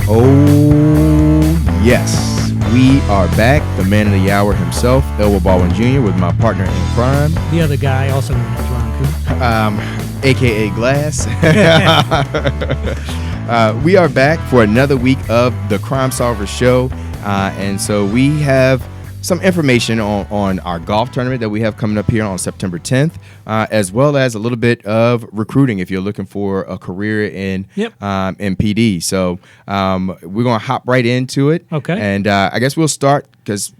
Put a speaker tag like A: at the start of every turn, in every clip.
A: Oh, yes. We are back. The man of the hour himself, Elwood Baldwin Jr., with my partner in crime.
B: The other guy, also known as Ron Coop.
A: A.K.A. Glass. We are back for another week of the Crime Solvers Show. And so we have some information on our golf tournament that we have coming up here on September 10th, as well as a little bit of recruiting if you're looking for a career in PD. So we're going to hop right into it.
B: Okay.
A: And I guess we'll start because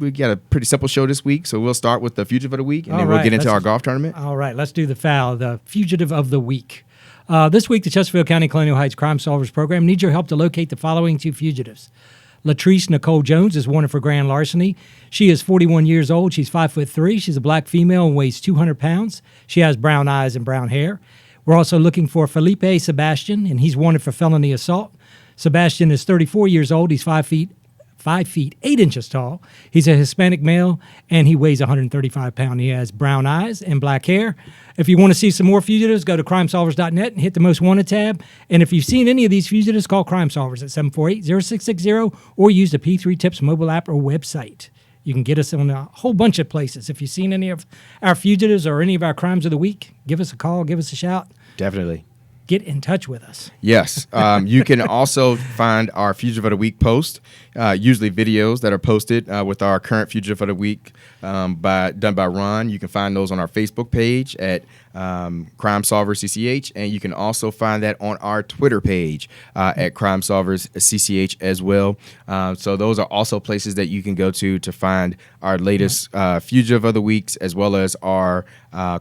A: we got a pretty simple show this week. So we'll start with the Fugitive of the Week, and then we'll get into our golf tournament.
B: All right, let's do the Fugitive of the Week. This week, the Chesterfield County Colonial Heights Crime Solvers Program needs your help to locate the following two fugitives. Latrice Nicole Jones is wanted for grand larceny. She is 41 years old. She's 5'3". She's a black female and weighs 200 pounds. She has brown eyes and brown hair. We're also looking for Felipe Sebastian, and he's wanted for felony assault. Sebastian is 34 years old. He's 5 feet 8 inches tall. He's a Hispanic male, and he weighs 135 pounds. He has brown eyes and black hair. If you want to see some more fugitives, go to crimesolvers.net and hit the Most Wanted tab. And if you've seen any of these fugitives, call Crime Solvers at 748-0660 or use the P3 Tips mobile app or website. You can get us on a whole bunch of places. If you've seen any of our fugitives or any of our crimes of the week, give us a call, give us a shout.
A: Definitely.
B: Get in touch with us.
A: Yes. You can also find our Fugitive of the Week post, usually videos that are posted with our current Fugitive of the Week done by Ron. You can find those on our Facebook page at Crime Solvers CCH, and you can also find that on our Twitter page at Crime Solvers CCH as well. So those are also places that you can go to find our latest Fugitive of the Weeks as well as our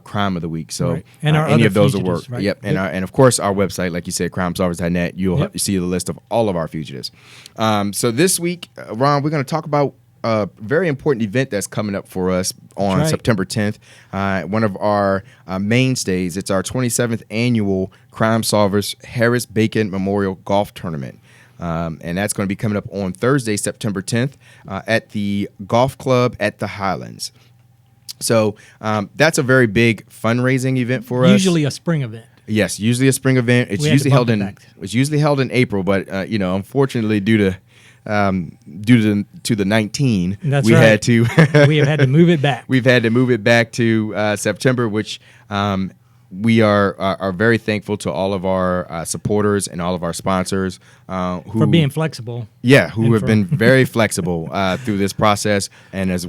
A: Crime of the Week. So
B: and our
A: any
B: other
A: of those will
B: fugitives,
A: work.
B: right?
A: Yep. And of course our website, like you said, crimesolvers.net. You'll see the list of all of our fugitives. So this week, Ron, we're going to talk about a very important event that's coming up for us on September 10th. One of our mainstays. It's our 27th annual Crime Solvers Harris Bacon Memorial Golf Tournament. And that's going to be coming up on Thursday, September 10th at the Golf Club at the Highlands. So that's a very big fundraising event for us.
B: Usually a spring event.
A: Yes, usually a spring event. It's usually held in April, but unfortunately due to the 19, we have had to move it back. We've had to move it back to September, which we are very thankful to all of our supporters and all of our sponsors who
B: for being flexible.
A: Yeah, who have been very flexible through this process, and as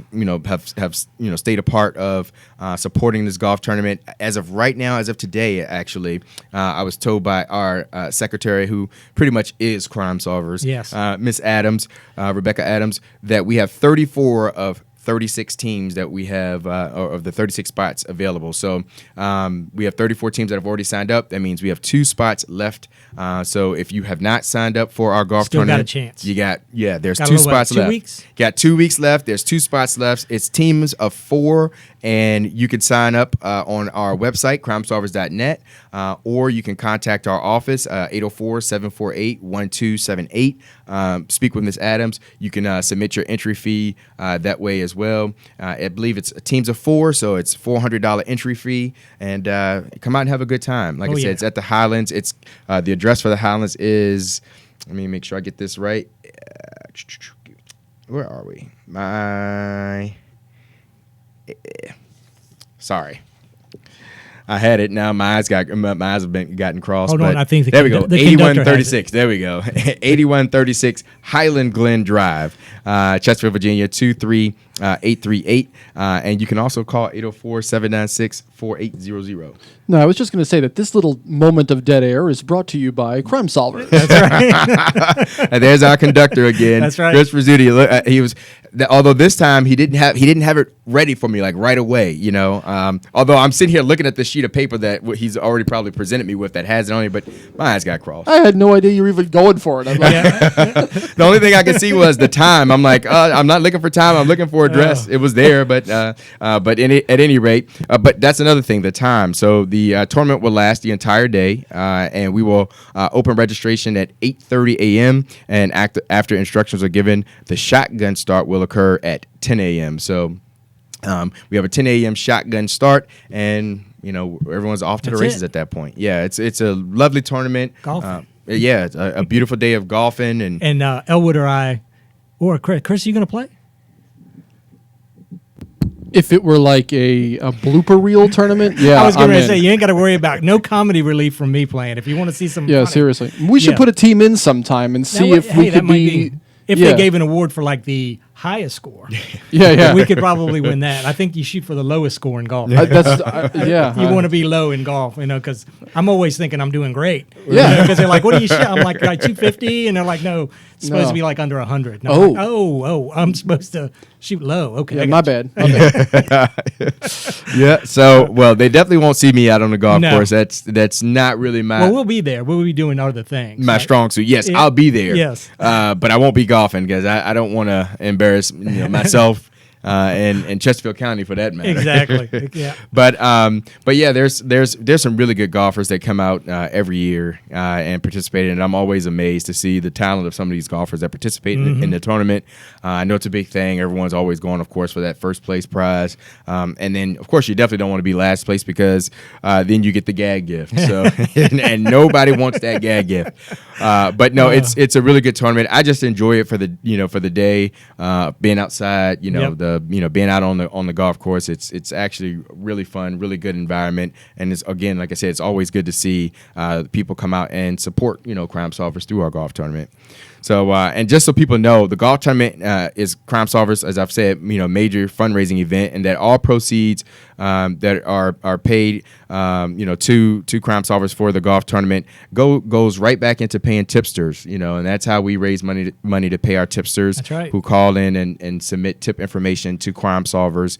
A: have stayed a part of supporting this golf tournament. As of right now, as of today, actually, I was told by our secretary, who pretty much is Crime Solvers, Miss Adams, Rebecca Adams, that we have 34 of 36 teams that we have, of the 36 spots available. So we have 34 teams that have already signed up. That means we have 2 spots left. So if you have not signed up for our golf tournament,
B: got a chance.
A: You got, there's 2 spots left.
B: 2 weeks?
A: Got 2 weeks left. There's 2 spots left. It's teams of 4, and you can sign up on our website, crimesolvers.net, or you can contact our office, 804-748-1278. Speak with Ms. Adams. You can submit your entry fee that way as well. I believe it's teams of 4, so it's $400 entry fee, and come out and have a good time. Like I said, it's at the Highlands. It's the address for the Highlands is, let me make sure I get this right. Where are we? Sorry, I had it. Now my eyes have gotten crossed.
B: Hold on, I think
A: there we go. 8136. There we go. 8136 Highland Glen Drive, Chesterfield, Virginia 23838. And you can also call 804-796-4800.
C: No, I was just going to say that this little moment of dead air is brought to you by Crime Solvers.
B: That's right.
A: And there's our conductor again.
B: That's right.
A: Chris Rizzuti. He was, although this time he didn't have it ready for me like right away. Although I'm sitting here looking at the sheet of paper that he's already probably presented me with that has it on it, but my eyes got crossed.
C: I had no idea you were even going for it. I'm like,
A: The only thing I could see was the time. I'm like, I'm not looking for time. I'm looking for a dress. It was there, but at any rate, but that's another thing, the time. So the tournament will last the entire day, and we will open registration at 8:30 a.m. and after instructions are given, the shotgun start will occur at 10 a.m. So we have a 10 a.m. shotgun start, and everyone's off to the races at that point. Yeah, it's a lovely tournament.
B: Golfing.
A: Yeah, it's a beautiful day of golfing, and
B: And Elwood or I, or Chris, are you going to play?
C: If it were like a blooper reel tournament, yeah,
B: I was going
C: I'm
B: to
C: in.
B: say, you ain't got to worry about no comedy relief from me playing. If you want to see some
C: Yeah,
B: funny-
C: seriously. We should
B: Yeah.
C: put a team in sometime and see
B: That
C: if
B: would-
C: we
B: hey,
C: could
B: that might
C: be.
B: If
C: yeah.
B: they gave an award for like the highest score,
C: yeah.
B: we could probably win that. I think you shoot for the lowest score in golf.
C: Yeah.
B: You want to be low in golf, because I'm always thinking I'm doing great.
C: Yeah.
B: Because they're like, "What do you shoot?" I'm like 250, and they're like, "No, it's supposed
C: No.
B: to be like under 100."
C: Oh.
B: Like, I'm supposed to shoot low. Okay,
C: Yeah,
B: I
C: my
B: got
C: bad.
A: yeah. So, well, they definitely won't see me out on the golf
B: No.
A: course. That's not really my
B: Well, we'll be there. We'll be doing other things.
A: my
B: right?
A: strong suit. Yes,
B: Yeah.
A: I'll be there.
B: Yes.
A: But I won't be golfing because I don't want to embarrass myself and Chesterfield County for that matter.
B: Exactly. Yeah.
A: But yeah, there's some really good golfers that come out every year and participate in it. I'm always amazed to see the talent of some of these golfers that participate in the tournament. I know it's a big thing. Everyone's always going, of course, for that first place prize. And then, of course, you definitely don't want to be last place because then you get the gag gift. So and nobody wants that gag gift. But no, it's a really good tournament. I just enjoy it for the day, being outside.
B: Yep.
A: Being out on the golf course. It's actually really fun, really good environment, and it's, again, like I said, it's always good to see people come out and support Crime Solvers through our golf tournament. So and just so people know, the golf tournament is Crime Solvers, as I've said, major fundraising event, and that all proceeds that are paid to Crime Solvers for the golf tournament goes right back into paying tipsters, and that's how we raise money to pay our tipsters.
B: That's right.
A: Who call in and submit tip information to Crime Solvers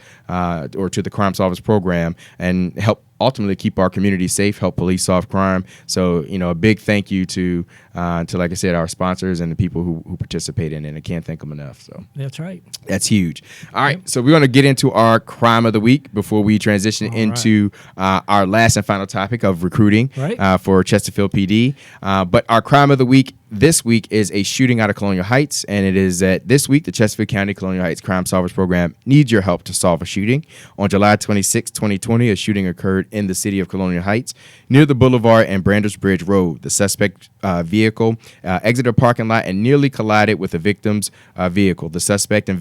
A: or to the Crime Solvers program and help ultimately keep our community safe, help police solve crime. So, a big thank you to like I said, our sponsors and the people who participate in it. And I can't thank them enough. So
B: That's right.
A: that's huge. All right, so we're going to get into our crime of the week before we transition into our last and final topic of recruiting
B: Right.
A: For Chesterfield PD. But our crime of the week this week is a shooting out of Colonial Heights, and it is that this week the Chesterfield County Colonial Heights Crime Solvers Program needs your help to solve a shooting. On July 26, 2020, a shooting occurred in the city of Colonial Heights near the Boulevard and Branders Bridge Road. The suspect vehicle exited a parking lot and nearly collided with the victim's vehicle. The suspect and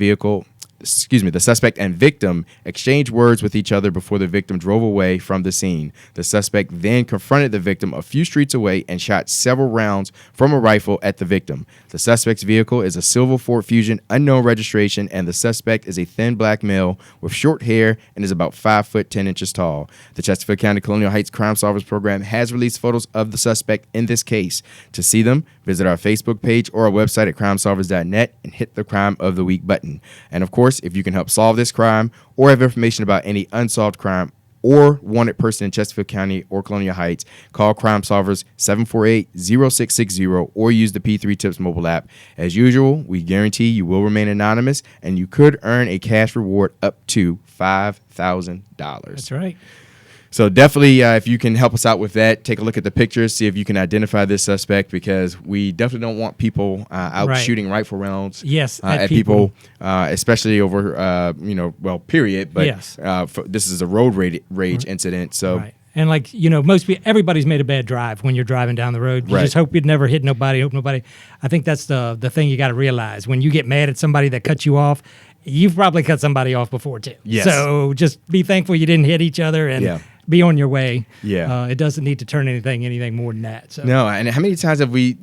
A: victim exchanged words with each other before the victim drove away from the scene. The suspect then confronted the victim a few streets away and shot several rounds from a rifle at the victim. The suspect's vehicle is a silver Ford Fusion, unknown registration, and the suspect is a thin black male with short hair and is about 5 foot 10 inches tall. The Chesterfield County Colonial Heights Crime Solvers Program has released photos of the suspect in this case. To see them, visit our Facebook page or our website at crimesolvers.net and hit the Crime of the Week button. And of course, if you can help solve this crime or have information about any unsolved crime or wanted person in Chesterfield County or Colonial Heights, call Crime Solvers 748-0660 or use the P3 Tips mobile app. As usual, we guarantee you will remain anonymous and you could earn a cash reward up to $5,000.
B: That's right.
A: So definitely, if you can help us out with that, take a look at the pictures, see if you can identify this suspect, because we definitely don't want people out
B: Right.
A: shooting rifle rounds
B: Yes,
A: at people, especially over, period. But
B: Yes.
A: this is a road rage incident. So
B: Right. And everybody's made a bad drive when you're driving down the road. You
A: Right.
B: just hope you'd never hit nobody, I think that's the thing you got to realize. When you get mad at somebody that cuts you off, you've probably cut somebody off before too.
A: Yes.
B: So just be thankful you didn't hit each other and
A: Yeah.
B: be on your way.
A: Yeah.
B: It doesn't need to turn anything more than that. So
A: no, and how many times have we've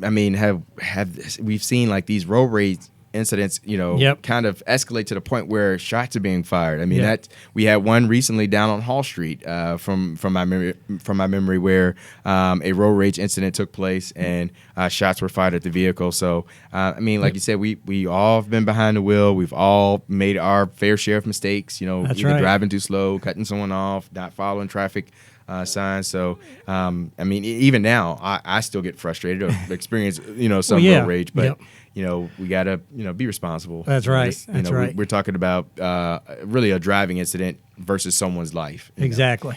A: seen like these road rage incidents,
B: Yep.
A: kind of escalate to the point where shots are being fired. I mean,
B: Yeah.
A: that we had one recently down on Hall Street from my memory where a road rage incident took place and shots were fired at the vehicle. So like you said, we all have been behind the wheel. We've all made our fair share of mistakes.
B: That's
A: either
B: right.
A: driving too slow, cutting someone off, not following traffic signs. So, even now, I still get frustrated or experience, some
B: yeah.
A: road rage. But
B: Yep.
A: we gotta, be responsible.
B: That's right. That's right.
A: We're talking about really a driving incident versus someone's life.
B: Exactly.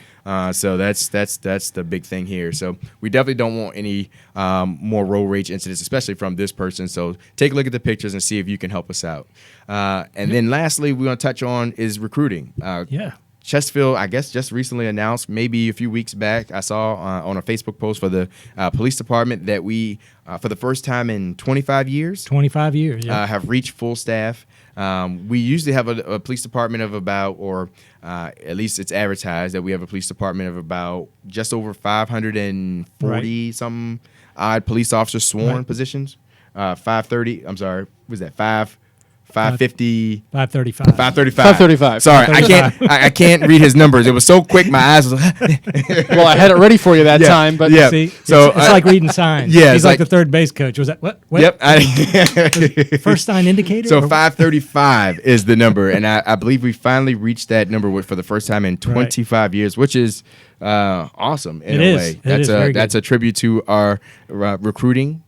A: So that's the big thing here. So we definitely don't want any more road rage incidents, especially from this person. So take a look at the pictures and see if you can help us out. And then lastly, we're going to touch on is recruiting.
B: Yeah.
A: Chesterfield, I guess, just recently announced, maybe a few weeks back, I saw on a Facebook post for the police department that we, for the first time in 25 years,
B: 25 years. Yeah.
A: have reached full staff. We usually have a police department of about, or at least it's advertised that we have a police department of about just over 540 some odd police officers sworn positions. 530. I'm sorry. Was that 550?
B: 535.
A: 535.
C: 535.
A: Sorry, I can't read his numbers. It was so quick, my eyes was.
C: Well, I had it ready for you that time, but
A: yeah.
B: See,
A: So,
B: it's like reading signs.
A: yeah,
B: He's
A: it's
B: like
A: like-
B: the third base coach. Was that what?
A: Yep.
B: First sign indicator?
A: So
B: or-
A: 535 is the number, and I believe we finally reached that number for the first time in 25 years, which is awesome in
B: It
A: a
B: is.
A: way.
B: It
A: That's
B: is very
A: that's
B: good.
A: a tribute to our recruiting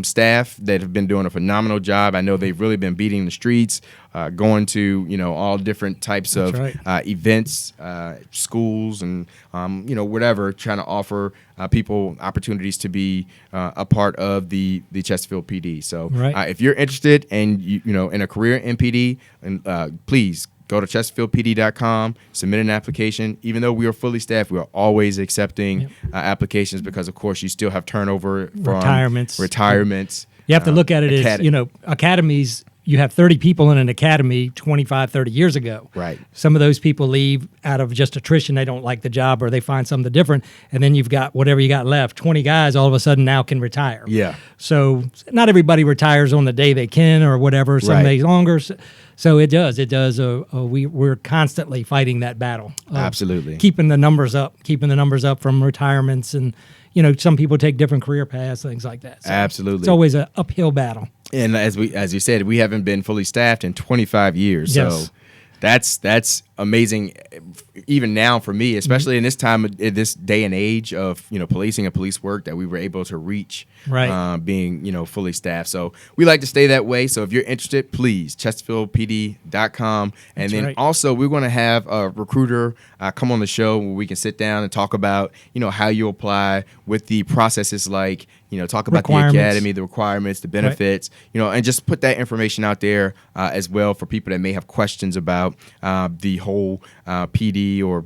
A: staff that have been doing a phenomenal job. I know they've really been beating the streets, going to all different types of
B: That's
A: events, schools, and whatever, trying to offer people opportunities to be a part of the Chesterfield PD. So
B: Right.
A: if you're interested and in a career in PD, and please go to chesterfieldpd.com, submit an application. Even though we are fully staffed, we are always accepting applications because, of course, you still have turnover from retirements.
B: You have to look at it as, academies, you have 30 people in an academy 25, 30 years ago.
A: Right.
B: Some of those people leave out of just attrition. They don't like the job or they find something different. And then you've got whatever you got left. 20 guys all of a sudden now can retire.
A: Yeah.
B: So not everybody retires on the day they can or whatever, some
A: Right.
B: days longer. So it does. It does. We're constantly fighting that battle. of
A: Absolutely.
B: keeping the numbers up from retirements. And, some people take different career paths, things like that. So
A: Absolutely.
B: It's always an uphill battle.
A: And as you said, we haven't been fully staffed in 25 years.
B: Yes.
A: So that's amazing, even now for me, especially in this time, in this day and age of policing and police work, that we were able to reach,
B: Right.
A: being fully staffed. So we like to stay that way. So if you're interested, please chesterfieldpd.com, and
B: That's
A: then
B: right.
A: also we're going to have a recruiter come on the show where we can sit down and talk about how you apply, with the processes like talk about the
B: Requirements.
A: academy, the requirements, the benefits, and just put that information out there as well for people that may have questions about the whole PD or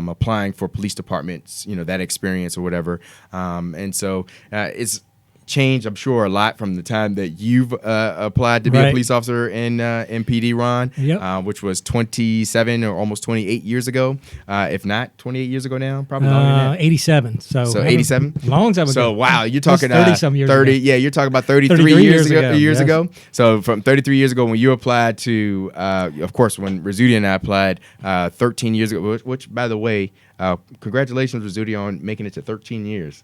A: applying for police departments, that experience or whatever. And so it's changed, I'm sure, a lot from the time that you've applied to be a
B: Right.
A: police officer in PD, Ron,
B: Yep.
A: which was 27 or almost 28 years ago, if not 28 years ago now, probably longer than that.
B: 87. So
A: 87?
B: Long time ago.
A: So wow, you're
B: That's
A: talking
B: 30 some years
A: 30.
B: ago.
A: Yeah, you're talking about 33
B: 33
A: years ago.
B: yes.
A: So from 33 years ago when you applied to, of course, when Rizzuti and I applied 13 years ago. Which by the way, congratulations, Rizzuti, on making it to 13 years.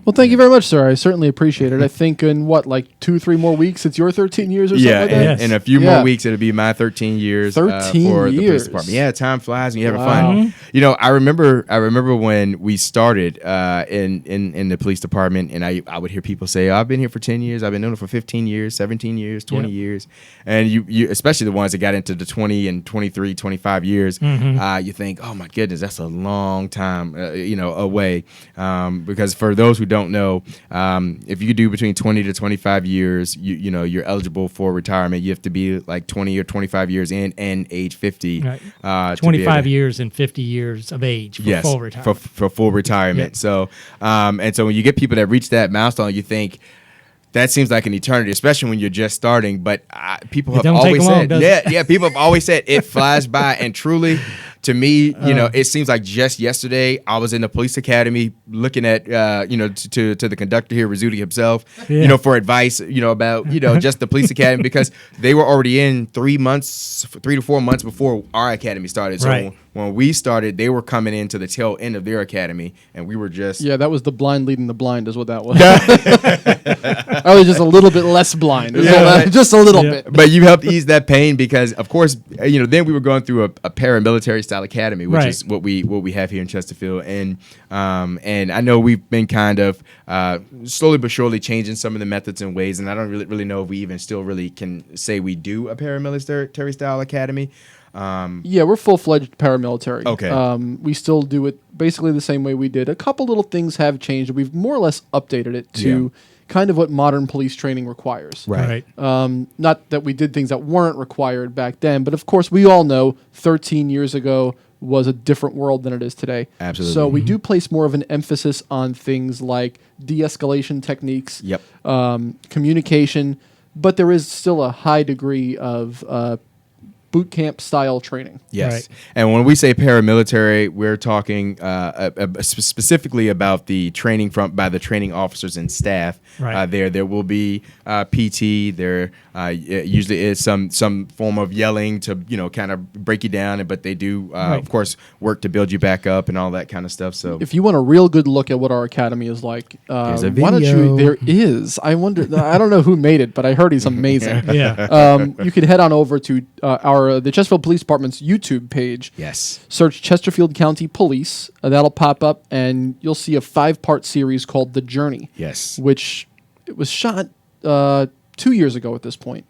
C: Well, thank you very much, sir. I certainly appreciate it. I think in 2-3 more weeks, it's your 13 years or something like that?
B: Yes.
A: in a few
C: Yeah.
A: more weeks, it'll be my 13 years
C: 13
A: for the police
C: years.
A: department. Yeah, time flies and you're having
C: Wow.
A: fun. I remember when we started in the police department, and I would hear people say, I've been here for 10 years, I've been doing it for 15 years, 17 years, 20
B: Yep.
A: years. And you especially the ones that got into the 20 and 23, 25 years, you think, oh my goodness, that's a long time, away. Because for those who don't know, if you do between 20 to 25 years, you're eligible for retirement. You have to be like 20 or 25 years in and age 50.
B: Right.
A: To be
B: 25
A: able-
B: years and 50 years of age for
A: Yes,
B: full retirement.
A: for full retirement.
B: Yep.
A: So, and so when you get people that reach that milestone, you think that seems like an eternity, especially when you're just starting. But people
B: It
A: have
B: don't take
A: always
B: long,
A: said,
B: does it?
A: yeah, people have always said it flies by. And truly, to me, it seems like just yesterday I was in the police academy looking at, to the conductor here, Rizzuti himself,
B: Yeah.
A: for advice, about, just the police academy, because they were already in 3 to 4 months before our academy started. So
B: Right.
A: when we started, they were coming into the tail end of their academy, and we were just
C: Yeah, that was the blind leading the blind, is what that was. I was just a little bit less blind. is all that- just a little
B: Yeah.
C: bit.
A: But you helped ease that pain because, of course, then we were going through a paramilitary style academy, which
B: Right.
A: is what we have here in Chesterfield, and I know we've been kind of slowly but surely changing some of the methods and ways, and I don't really know if we even still really can say we do a paramilitary style academy.
C: Yeah, we're full-fledged paramilitary.
A: Okay.
C: We still do it basically the same way we did. A couple little things have changed. We've more or less updated it to kind of what modern police training requires.
A: Right.
C: Not that we did things that weren't required back then, but of course we all know 13 years ago was a different world than it is today.
A: Absolutely.
C: So we do place more of an emphasis on things like de-escalation techniques,
A: Yep.
C: communication, but there is still a high degree of boot camp style training.
A: Yes.
B: Right.
A: And when we say paramilitary, we're talking specifically about the training by the training officers and staff.
B: Right.
A: There will be PT. There usually is some form of yelling to kind of break you down, but they do of course work to build you back up and all that kind of stuff. So
C: If you want a real good look at what our academy is like,
A: There's a
C: why don't you?
A: video.
C: There is. I wonder. I don't know who made it, but I heard he's amazing.
B: Yeah.
C: You can head on over to the Chesterfield Police Department's YouTube page.
A: yes.
C: Search Chesterfield County Police. That'll pop up, and you'll see a 5-part series called The Journey.
A: Yes.
C: Which it was shot 2 years ago at this point.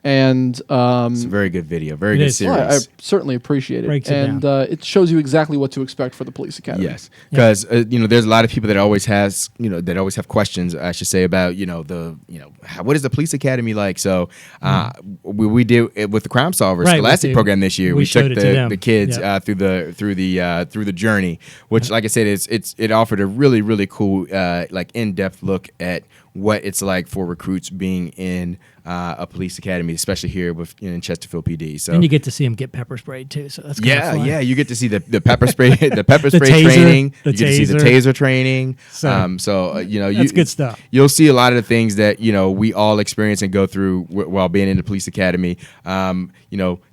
C: And
A: It's a very good video. Very
B: It
A: good
B: is.
A: series.
C: well, I certainly appreciate it.
B: Breaks it
C: and
B: down.
C: it shows you exactly what to expect for the police academy.
A: Yes, because there's a lot of people that always have questions. I should say about what is the police academy like? So we did it with the Crime Solvers
B: Right,
A: Scholastic
B: with the-
A: program this year.
B: we
A: We took
B: showed it to them.
A: the kids
B: Yep.
A: through the journey, which, like I said, it offered a really really cool in-depth look at what it's like for recruits being in a police academy, especially here in Chesterfield PD. So
B: And you get to see them get pepper sprayed too. So that's kind of fun.
A: you get to see the pepper spray, the pepper spray
B: taser,
A: training.
B: the
A: You get to see the
B: taser.
A: taser training.
B: So,
A: That's
B: good stuff.
A: You'll see a lot of the things that we all experience and go through while being in the police academy.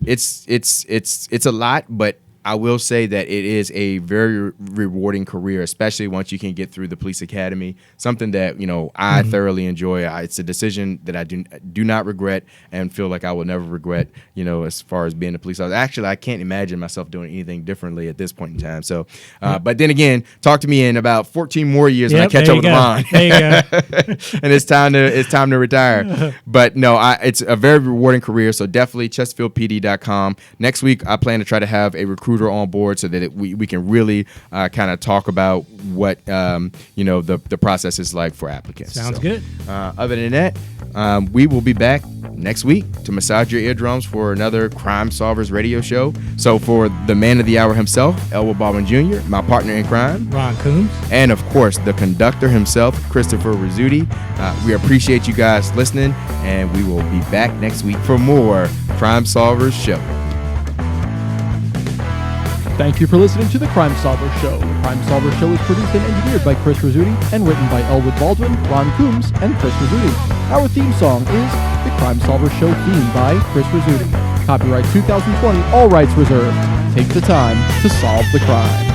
A: It's a lot, but I will say that it is a very rewarding career, especially once you can get through the police academy. Something that I thoroughly enjoy. It's a decision that I do not regret and feel like I will never regret. As far as being a police officer. Actually, I can't imagine myself doing anything differently at this point in time. So, but then again, talk to me in about 14 more years when I catch up with Ron.
B: There you go.
A: And it's time to retire. But no, it's a very rewarding career. So definitely ChesterfieldPD.com. Next week, I plan to try to have a recruiter on board so that we can really kind of talk about what the process is like for applicants.
B: Sounds good.
A: Other than that, we will be back next week to massage your eardrums for another Crime Solvers radio show. So for the man of the hour himself, Elwood Baldwin Jr., my partner in crime,
B: Ron Coombs.
A: and of course the conductor himself, Christopher Rizzuti. We appreciate you guys listening, and we will be back next week for more Crime Solvers Show.
C: Thank you for listening to The Crime Solver Show. The Crime Solver Show is produced and engineered by Chris Rizzuti and written by Elwood Baldwin, Ron Coombs, and Chris Rizzuti. Our theme song is The Crime Solver Show theme by Chris Rizzuti. Copyright 2020, all rights reserved. Take the time to solve the crime.